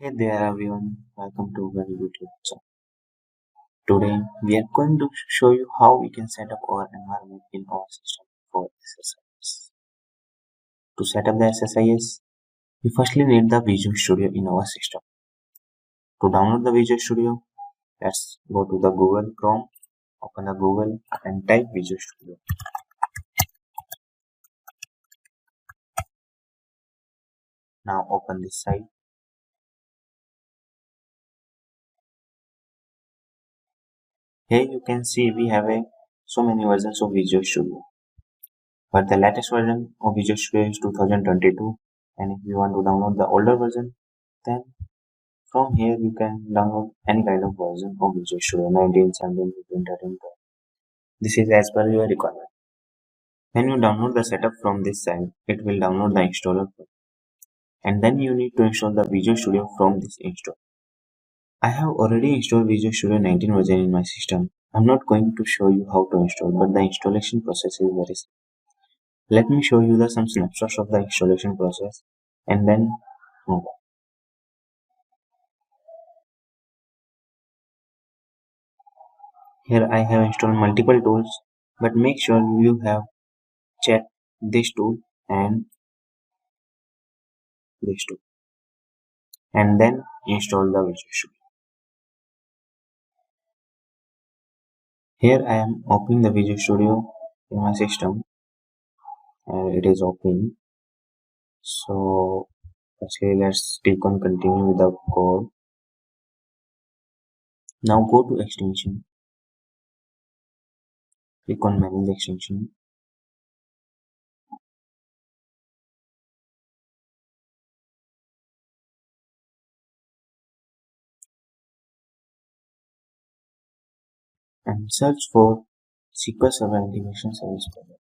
Hey there everyone, welcome to our YouTube channel. Today we are going to show you how we can set up our environment in our system for SSIS. To set up the SSIS, we firstly need the Visual Studio in our system. To download the Visual Studio, let's go to the Google Chrome, open the Google and type Visual Studio. Now open this site. Here you can see we have so many versions of Visual Studio. But the latest version of Visual Studio is 2022, and if you want to download the older version, then from here you can download any kind of version of Visual Studio 19, 17, 15, 13, 12. This is as per your requirement. When you download the setup from this site, it will download the installer file. And then you need to install the Visual Studio from this install. I have already installed Visual Studio 19 version in my system. I'm not going to show you how to install, but the installation process is very simple. Let me show you some snapshots of the installation process and then move on. Here I have installed multiple tools, but make sure you have checked this tool and this tool, and then install the Visual Studio. Here I am opening the Visual Studio in my system and it is opening. So firstly let's click on continue with the code. Now go to extension, click on manage extension. And search for SQL Server Integration Service Project.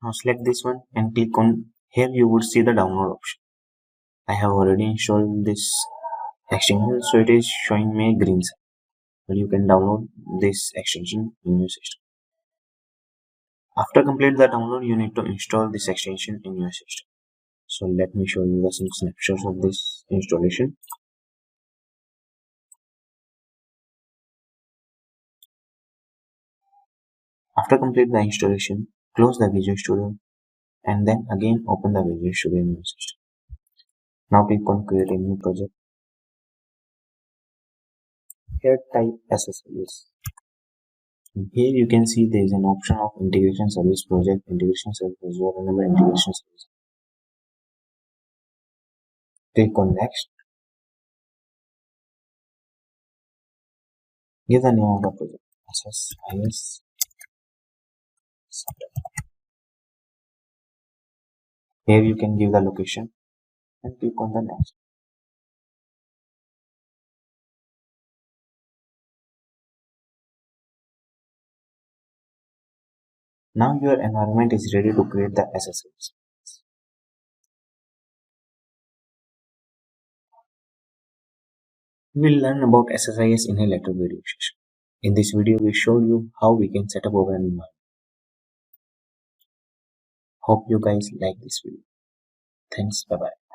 Now select this one and click on here. You would see the download option. I have already installed this extension, so it is showing me a green sign. But you can download this extension in your system. After complete the download, you need to install this extension in your system. So let me show you some snapshots of this installation. After complete the installation, close the Visual Studio and then again open the Visual Studio in your system. Now click on create a new project. Here type SSIS. Here you can see there is an option of integration service project, integration service, or another integration service. Click on next. Give the name of the project SSIS setup. Here you can give the location and click on the next. Now your environment is ready to create the SSIS. We will learn about SSIS in a later video session. In this video, we show you how we can set up our environment. Hope you guys like this video. Thanks. Bye bye.